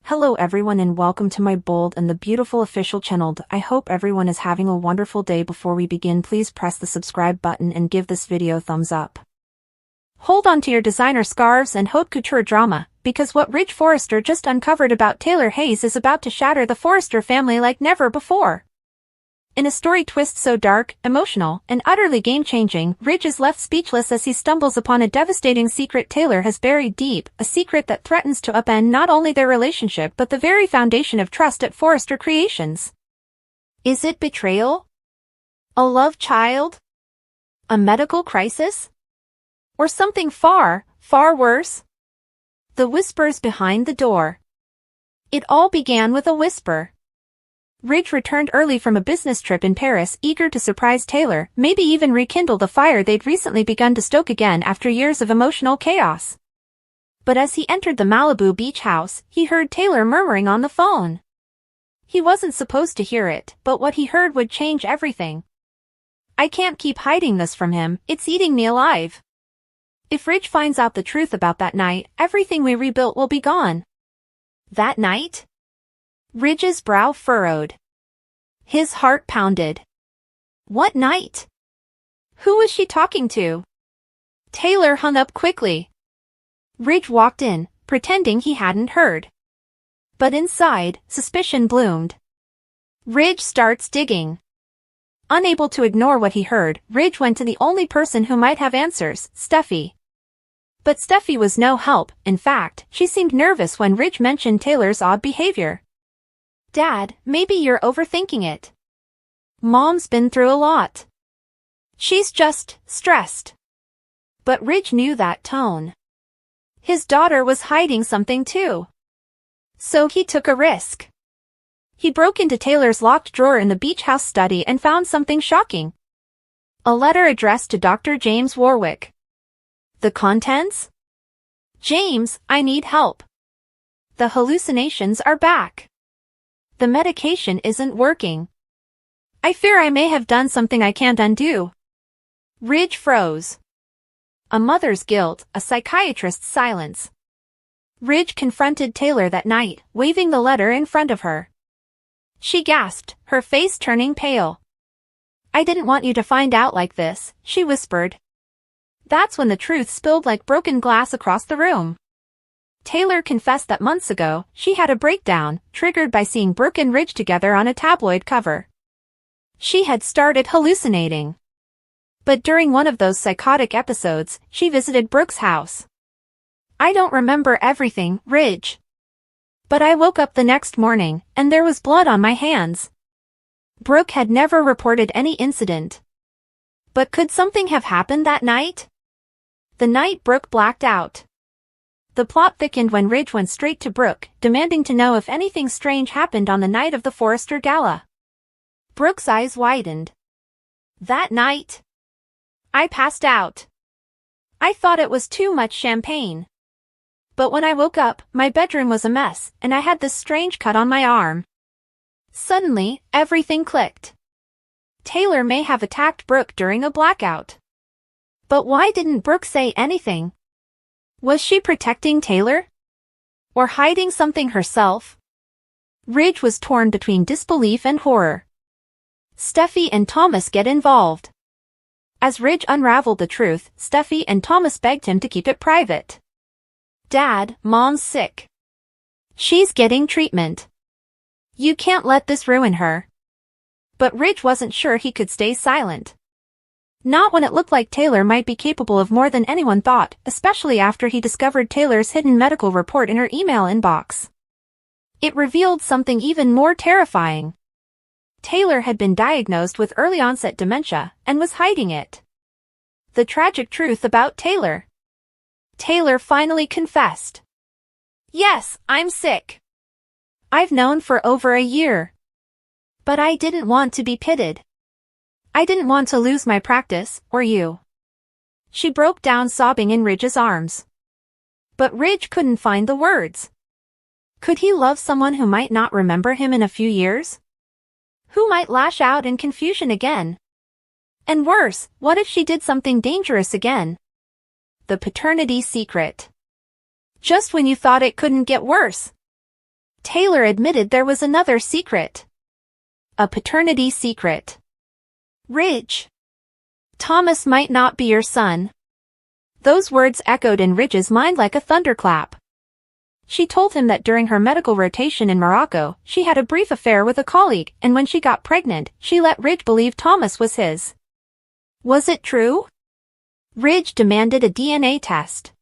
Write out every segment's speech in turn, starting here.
Hello everyone and welcome to my bold and the beautiful official channel. I hope everyone is having a wonderful day. Before we begin, please press the subscribe button and give this video a thumbs up. Hold on to your designer scarves and haute couture drama, because what Ridge Forrester just uncovered about Taylor Hayes is about to shatter the Forrester family like never before. In a story twist so dark, emotional, and utterly game-changing, Ridge is left speechless as he stumbles upon a devastating secret Taylor has buried deep, a secret that threatens to upend not only their relationship but the very foundation of trust at Forrester Creations. Is it betrayal? A love child? A medical crisis? Or something far, far worse? The whispers behind the door. It all began with a whisper. Ridge returned early from a business trip in Paris, eager to surprise Taylor, maybe even rekindle the fire they'd recently begun to stoke again after years of emotional chaos. But as he entered the Malibu beach house, he heard Taylor murmuring on the phone. He wasn't supposed to hear it, but what he heard would change everything. "I can't keep hiding this from him, it's eating me alive. If Ridge finds out the truth about that night, everything we rebuilt will be gone." That night? Ridge's brow furrowed. His heart pounded. What night? Who was she talking to? Taylor hung up quickly. Ridge walked in, pretending he hadn't heard. But inside, suspicion bloomed. Ridge starts digging. Unable to ignore what he heard, Ridge went to the only person who might have answers, Steffi. But Steffi was no help. In fact, she seemed nervous when Ridge mentioned Taylor's odd behavior. "Dad, maybe you're overthinking it. Mom's been through a lot. She's just stressed." But Ridge knew that tone. His daughter was hiding something too. So he took a risk. He broke into Taylor's locked drawer in the beach house study and found something shocking. A letter addressed to Dr. James Warwick. The contents? "James, I need help. The hallucinations are back. The medication isn't working. I fear I may have done something I can't undo." Ridge froze. A mother's guilt, a psychiatrist's silence. Ridge confronted Taylor that night, waving the letter in front of her. She gasped, her face turning pale. "I didn't want you to find out like this," she whispered. That's when the truth spilled like broken glass across the room. Taylor confessed that months ago, she had a breakdown, triggered by seeing Brooke and Ridge together on a tabloid cover. She had started hallucinating. But during one of those psychotic episodes, she visited Brooke's house. "I don't remember everything, Ridge. But I woke up the next morning, and there was blood on my hands." Brooke had never reported any incident. But could something have happened that night? The night Brooke blacked out. The plot thickened when Ridge went straight to Brooke, demanding to know if anything strange happened on the night of the Forrester Gala. Brooke's eyes widened. "That night? I passed out. I thought it was too much champagne. But when I woke up, my bedroom was a mess, and I had this strange cut on my arm." Suddenly, everything clicked. Taylor may have attacked Brooke during a blackout. But why didn't Brooke say anything? Was she protecting Taylor? Or hiding something herself? Ridge was torn between disbelief and horror. Steffi and Thomas get involved. As Ridge unraveled the truth, Steffi and Thomas begged him to keep it private. "Dad, Mom's sick. She's getting treatment. You can't let this ruin her." But Ridge wasn't sure he could stay silent. Not when it looked like Taylor might be capable of more than anyone thought, especially after he discovered Taylor's hidden medical report in her email inbox. It revealed something even more terrifying. Taylor had been diagnosed with early-onset dementia, and was hiding it. The tragic truth about Taylor. Taylor finally confessed. "Yes, I'm sick. I've known for over a year. But I didn't want to be pitted. I didn't want to lose my practice, or you." She broke down sobbing in Ridge's arms. But Ridge couldn't find the words. Could he love someone who might not remember him in a few years? Who might lash out in confusion again? And worse, what if she did something dangerous again? The paternity secret. Just when you thought it couldn't get worse. Taylor admitted there was another secret. A paternity secret. Ridge. Thomas might not be your son. Those words echoed in Ridge's mind like a thunderclap. She told him that during her medical rotation in Morocco, she had a brief affair with a colleague, and when she got pregnant, she let Ridge believe Thomas was his. Was it true? Ridge demanded a DNA test.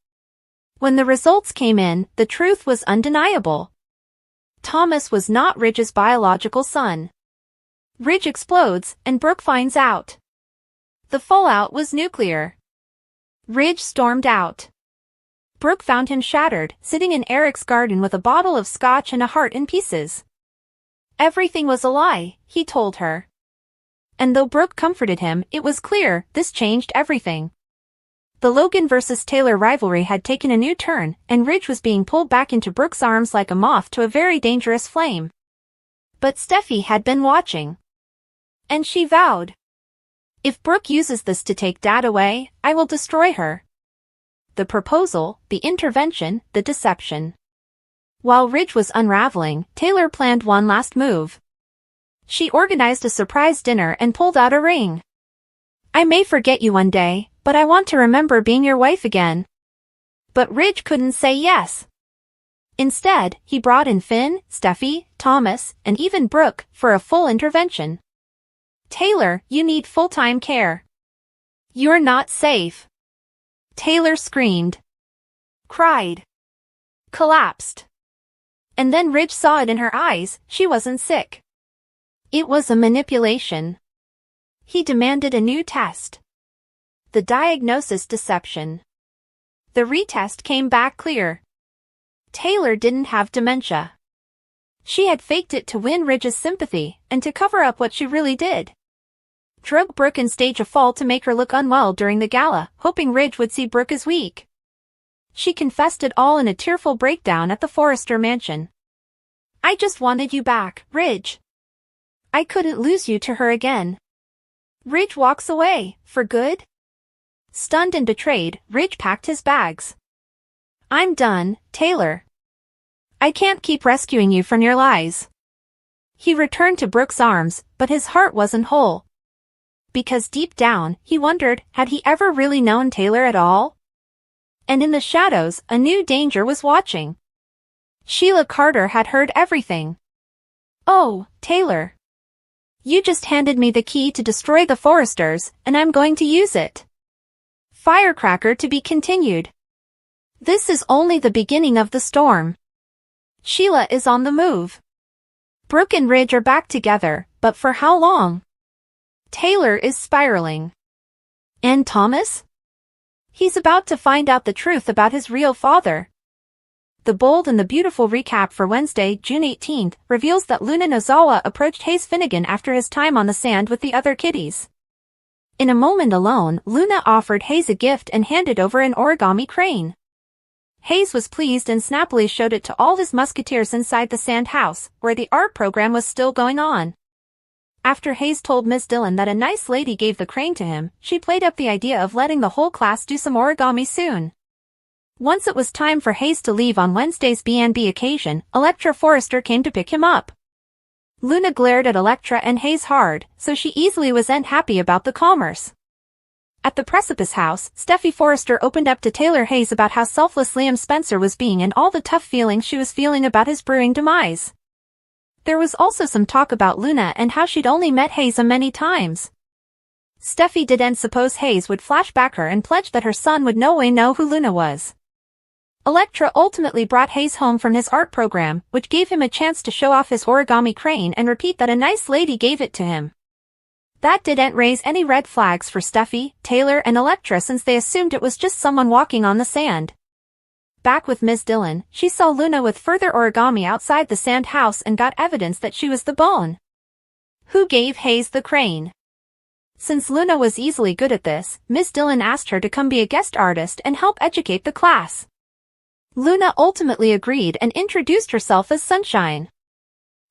When the results came in, the truth was undeniable. Thomas was not Ridge's biological son. Ridge explodes, and Brooke finds out. The fallout was nuclear. Ridge stormed out. Brooke found him shattered, sitting in Eric's garden with a bottle of scotch and a heart in pieces. Everything was a lie, he told her. And though Brooke comforted him, it was clear this changed everything. The Logan versus Taylor rivalry had taken a new turn, and Ridge was being pulled back into Brooke's arms like a moth to a very dangerous flame. But Steffi had been watching. And she vowed, "If Brooke uses this to take Dad away, I will destroy her." The proposal, the intervention, the deception. While Ridge was unraveling, Taylor planned one last move. She organized a surprise dinner and pulled out a ring. "I may forget you one day, but I want to remember being your wife again." But Ridge couldn't say yes. Instead, he brought in Finn, Steffi, Thomas, and even Brooke for a full intervention. "Taylor, you need full-time care. You're not safe." Taylor screamed, cried, collapsed. And then Ridge saw it in her eyes, she wasn't sick. It was a manipulation. He demanded a new test. The diagnosis deception. The retest came back clear. Taylor didn't have dementia. She had faked it to win Ridge's sympathy, and to cover up what she really did. Drug Brooke and stage a fall to make her look unwell during the gala, hoping Ridge would see Brooke as weak. She confessed it all in a tearful breakdown at the Forrester mansion. "I just wanted you back, Ridge. I couldn't lose you to her again." Ridge walks away, for good? Stunned and betrayed, Ridge packed his bags. "I'm done, Taylor. I can't keep rescuing you from your lies." He returned to Brooke's arms, but his heart wasn't whole. Because deep down, he wondered, had he ever really known Taylor at all? And in the shadows, a new danger was watching. Sheila Carter had heard everything. "Oh, Taylor. You just handed me the key to destroy the Forresters, and I'm going to use it." Firecracker to be continued. This is only the beginning of the storm. Sheila is on the move. Brooke and Ridge are back together, but for how long? Taylor is spiraling. And Thomas? He's about to find out the truth about his real father. The Bold and the Beautiful recap for Wednesday, June 18th, reveals that Luna Nozawa approached Hayes Finnegan after his time on the sand with the other kiddies. In a moment alone, Luna offered Hayes a gift and handed over an origami crane. Hayes was pleased and snappily showed it to all his musketeers inside the sand house, where the art program was still going on. After Hayes told Miss Dillon that a nice lady gave the crane to him, she played up the idea of letting the whole class do some origami soon. Once it was time for Hayes to leave on Wednesday's B&B occasion, Electra Forrester came to pick him up. Luna glared at Electra and Hayes hard, so she easily wasn't happy about the commerce. At the Precipice House, Steffi Forrester opened up to Taylor Hayes about how selfless Liam Spencer was being and all the tough feelings she was feeling about his brewing demise. There was also some talk about Luna and how she'd only met Hayes many times. Steffi didn't suppose Hayes would flash back her and pledge that her son would no way know who Luna was. Electra ultimately brought Hayes home from his art program, which gave him a chance to show off his origami crane and repeat that a nice lady gave it to him. That didn't raise any red flags for Steffi, Taylor, and Electra since they assumed it was just someone walking on the sand. Back with Ms. Dillon, she saw Luna with further origami outside the sand house and got evidence that she was the bone. Who gave Hayes the crane? Since Luna was easily good at this, Ms. Dillon asked her to come be a guest artist and help educate the class. Luna ultimately agreed and introduced herself as Sunshine.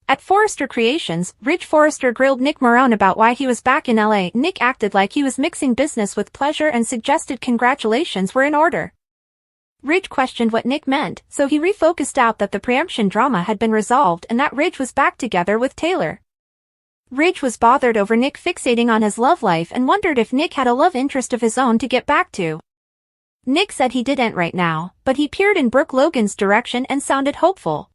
At Forrester Creations, Ridge Forrester grilled Nick Marone about why he was back in LA. Nick acted like he was mixing business with pleasure and suggested congratulations were in order. Ridge questioned what Nick meant, so he refocused out that the preemption drama had been resolved and that Ridge was back together with Taylor. Ridge was bothered over Nick fixating on his love life and wondered if Nick had a love interest of his own to get back to. Nick said he didn't right now, but he peered in Brooke Logan's direction and sounded hopeful.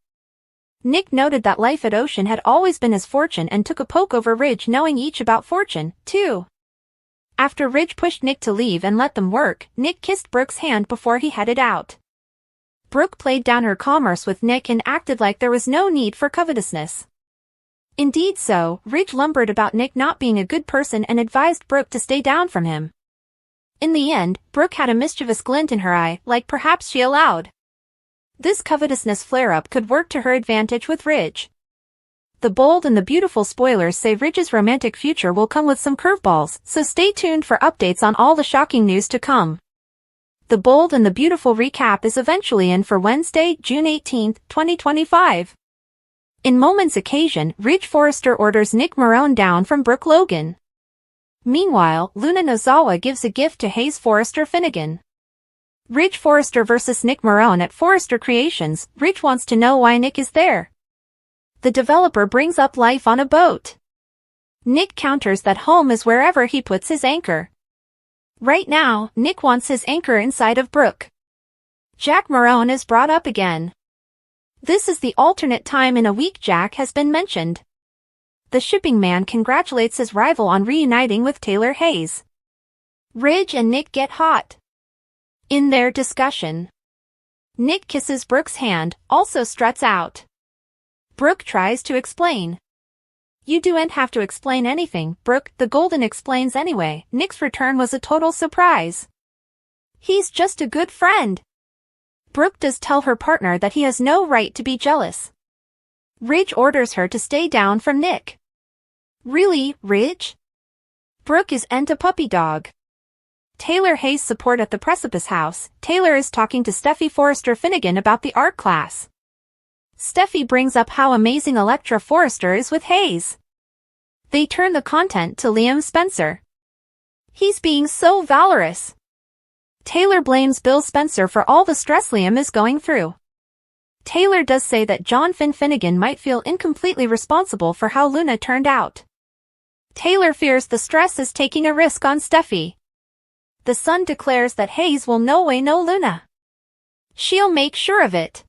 Nick noted that life at Ocean had always been his fortune and took a poke over Ridge knowing each about Fortune, too. After Ridge pushed Nick to leave and let them work, Nick kissed Brooke's hand before he headed out. Brooke played down her commerce with Nick and acted like there was no need for covetousness. Indeed so, Ridge lumbered about Nick not being a good person and advised Brooke to stay down from him. In the end, Brooke had a mischievous glint in her eye, like perhaps she allowed this covetousness flare-up could work to her advantage with Ridge. The bold and the beautiful spoilers say Ridge's romantic future will come with some curveballs, so stay tuned for updates on all the shocking news to come. The bold and the beautiful recap is eventually in for Wednesday, June 18, 2025. In Moment's occasion, Ridge Forrester orders Nick Marone down from Brooke Logan. Meanwhile, Luna Nozawa gives a gift to Hayes Forrester Finnegan. Ridge Forrester vs. Nick Marone at Forrester Creations. Ridge wants to know why Nick is there. The developer brings up life on a boat. Nick counters that home is wherever he puts his anchor. Right now, Nick wants his anchor inside of Brooke. Jack Marone is brought up again. This is the alternate time in a week Jack has been mentioned. The shipping man congratulates his rival on reuniting with Taylor Hayes. Ridge and Nick get hot. In their discussion, Nick kisses Brooke's hand, also struts out. Brooke tries to explain. You don't have to explain anything, Brooke, the Golden explains anyway. Nick's return was a total surprise. He's just a good friend. Brooke does tell her partner that he has no right to be jealous. Ridge orders her to stay down from Nick. Really, Ridge? Brooke is a puppy dog. Taylor Hayes support at the Precipice House. Taylor is talking to Steffi Forrester Finnegan about the art class. Steffi brings up how amazing Electra Forrester is with Hayes. They turn the content to Liam Spencer. He's being so valorous. Taylor blames Bill Spencer for all the stress Liam is going through. Taylor does say that John Finnegan might feel incompletely responsible for how Luna turned out. Taylor fears the stress is taking a risk on Steffi. The Sun declares that Hayes will no way know Luna. She'll make sure of it.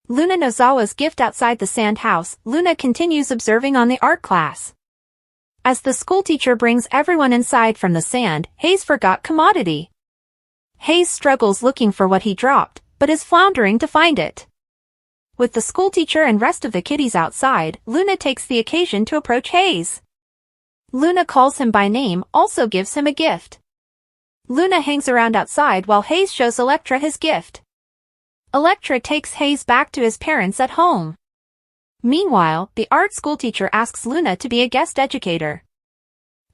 Luna Nozawa's gift outside the sand house. Luna continues observing on the art class. As the schoolteacher brings everyone inside from the sand, Hayes forgot commodity. Hayes struggles looking for what he dropped, but is floundering to find it. With the schoolteacher and rest of the kiddies outside, Luna takes the occasion to approach Hayes. Luna calls him by name, also gives him a gift. Luna hangs around outside while Hayes shows Electra his gift. Electra takes Hayes back to his parents at home. Meanwhile, the art schoolteacher asks Luna to be a guest educator.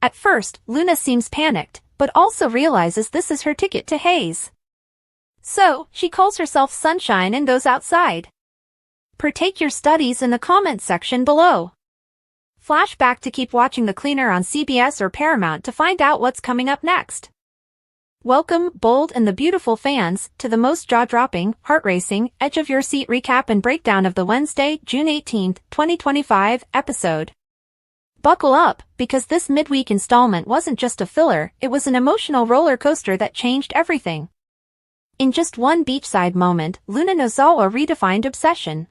At first, Luna seems panicked, but also realizes this is her ticket to Hayes. So, she calls herself Sunshine and goes outside. Partake your studies in the comments section below. Flashback to keep watching The Cleaner on CBS or Paramount to find out what's coming up next. Welcome, bold and the beautiful fans, to the most jaw-dropping, heart-racing, edge-of-your-seat recap and breakdown of the Wednesday, June 18, 2025, episode. Buckle up, because this midweek installment wasn't just a filler, it was an emotional roller coaster that changed everything. In just one beachside moment, Luna Nozawa redefined obsession.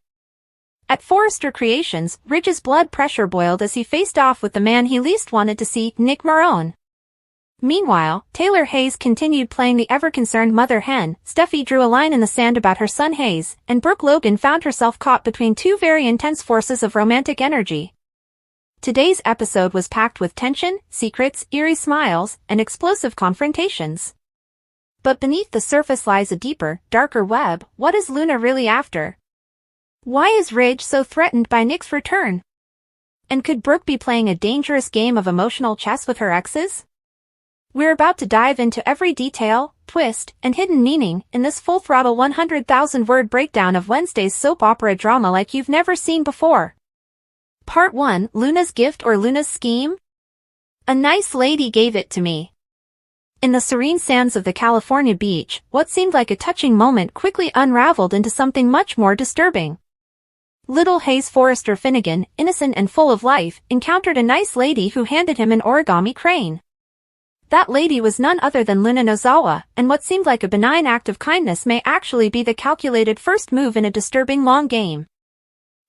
At Forrester Creations, Ridge's blood pressure boiled as he faced off with the man he least wanted to see, Nick Marone. Meanwhile, Taylor Hayes continued playing the ever-concerned mother hen. Steffi drew a line in the sand about her son Hayes, and Brooke Logan found herself caught between two very intense forces of romantic energy. Today's episode was packed with tension, secrets, eerie smiles, and explosive confrontations. But beneath the surface lies a deeper, darker web. What is Luna really after? Why is Ridge so threatened by Nick's return? And could Brooke be playing a dangerous game of emotional chess with her exes? We're about to dive into every detail, twist, and hidden meaning in this full-throttle 100,000-word breakdown of Wednesday's soap opera drama like you've never seen before. Part 1, Luna's Gift or Luna's Scheme? A nice lady gave it to me. In the serene sands of the California beach, what seemed like a touching moment quickly unraveled into something much more disturbing. Little Hayes Forrester Finnegan, innocent and full of life, encountered a nice lady who handed him an origami crane. That lady was none other than Luna Nozawa, and what seemed like a benign act of kindness may actually be the calculated first move in a disturbing long game.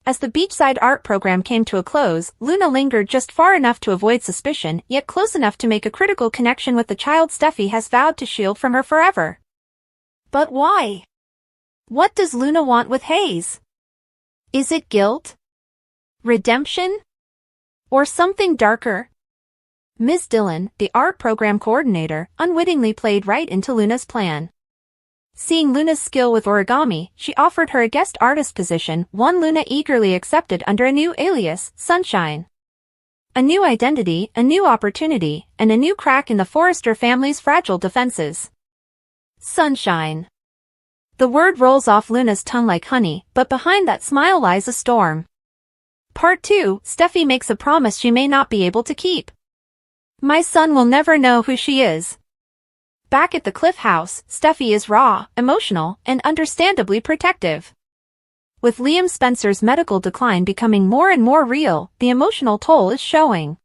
As the beachside art program came to a close, Luna lingered just far enough to avoid suspicion, yet close enough to make a critical connection with the child Steffi has vowed to shield from her forever. But why? What does Luna want with Hayes? Is it guilt? Redemption? Or something darker? Ms. Dillon, the art program coordinator, unwittingly played right into Luna's plan. Seeing Luna's skill with origami, she offered her a guest artist position, one Luna eagerly accepted under a new alias, Sunshine. A new identity, a new opportunity, and a new crack in the Forrester family's fragile defenses. Sunshine. The word rolls off Luna's tongue like honey, but behind that smile lies a storm. Part 2, Steffi makes a promise she may not be able to keep. My son will never know who she is. Back at the Cliff House, Steffi is raw, emotional, and understandably protective. With Liam Spencer's medical decline becoming more and more real, the emotional toll is showing.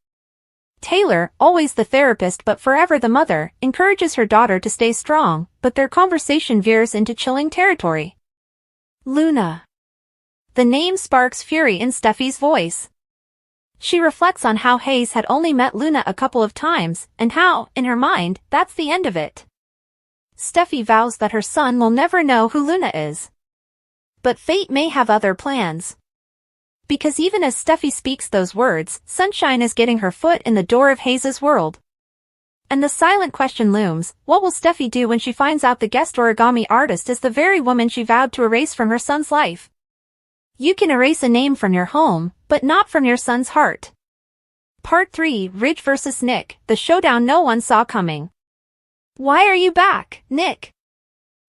Taylor, always the therapist but forever the mother, encourages her daughter to stay strong, but their conversation veers into chilling territory. Luna. The name sparks fury in Steffi's voice. She reflects on how Hayes had only met Luna a couple of times, and how, in her mind, that's the end of it. Steffi vows that her son will never know who Luna is. But fate may have other plans. Because even as Steffi speaks those words, Sunshine is getting her foot in the door of Hayes' world. And the silent question looms, what will Steffi do when she finds out the guest origami artist is the very woman she vowed to erase from her son's life? You can erase a name from your home, but not from your son's heart. Part 3, Ridge vs. Nick, the showdown no one saw coming. Why are you back, Nick?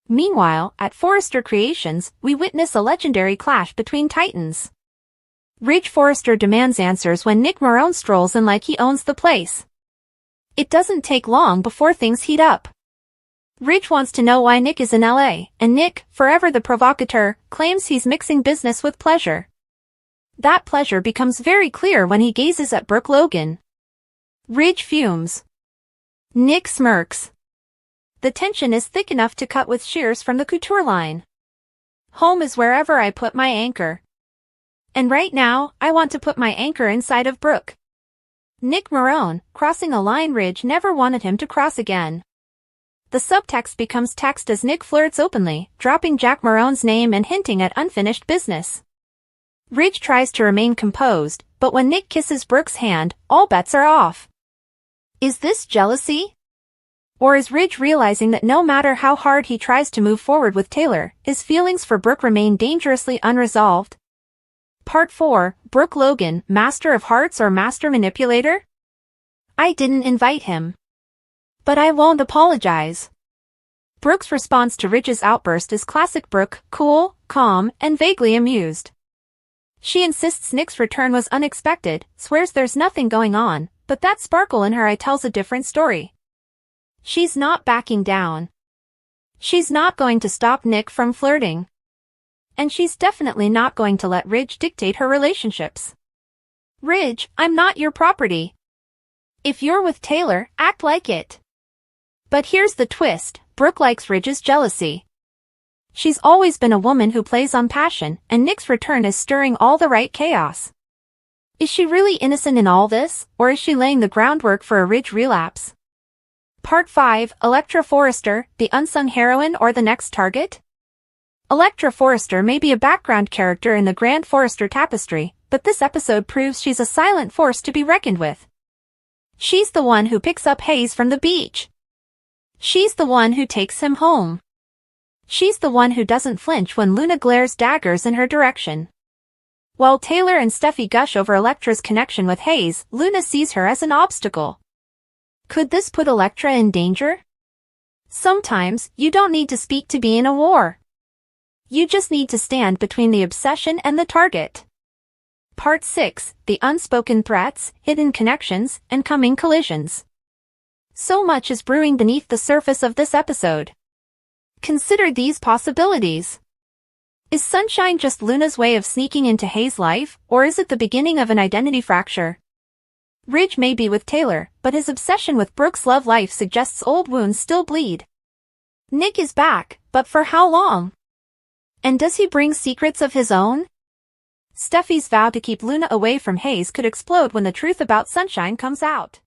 Meanwhile, at Forrester Creations, we witness a legendary clash between titans. Ridge Forrester demands answers when Nick Marone strolls in like he owns the place. It doesn't take long before things heat up. Ridge wants to know why Nick is in LA, and Nick, forever the provocateur, claims he's mixing business with pleasure. That pleasure becomes very clear when he gazes at Brooke Logan. Ridge fumes. Nick smirks. The tension is thick enough to cut with shears from the couture line. Home is wherever I put my anchor. And right now, I want to put my anchor inside of Brooke. Nick Marone, crossing a line Ridge never wanted him to cross again. The subtext becomes text as Nick flirts openly, dropping Jack Marone's name and hinting at unfinished business. Ridge tries to remain composed, but when Nick kisses Brooke's hand, all bets are off. Is this jealousy? Or is Ridge realizing that no matter how hard he tries to move forward with Taylor, his feelings for Brooke remain dangerously unresolved? Part 4, Brooke Logan, Master of Hearts or Master Manipulator? I didn't invite him. But I won't apologize. Brooke's response to Ridge's outburst is classic Brooke, cool, calm, and vaguely amused. She insists Nick's return was unexpected, swears there's nothing going on, but that sparkle in her eye tells a different story. She's not backing down. She's not going to stop Nick from flirting. And she's definitely not going to let Ridge dictate her relationships. Ridge, I'm not your property. If you're with Taylor, act like it. But here's the twist, Brooke likes Ridge's jealousy. She's always been a woman who plays on passion, and Nick's return is stirring all the right chaos. Is she really innocent in all this, or is she laying the groundwork for a Ridge relapse? Part 5, Electra Forrester, the unsung heroine or the next target? Electra Forrester may be a background character in the grand Forrester tapestry, but this episode proves she's a silent force to be reckoned with. She's the one who picks up Hayes from the beach. She's the one who takes him home. She's the one who doesn't flinch when Luna glares daggers in her direction. While Taylor and Steffi gush over Electra's connection with Hayes, Luna sees her as an obstacle. Could this put Electra in danger? Sometimes, you don't need to speak to be in a war. You just need to stand between the obsession and the target. Part 6, The Unspoken Threats, Hidden Connections, and Coming Collisions. So much is brewing beneath the surface of this episode. Consider these possibilities. Is Sunshine just Luna's way of sneaking into Hayes' life, or is it the beginning of an identity fracture? Ridge may be with Taylor, but his obsession with Brooke's love life suggests old wounds still bleed. Nick is back, but for how long? And does he bring secrets of his own? Steffi's vow to keep Luna away from Hayes could explode when the truth about Sunshine comes out.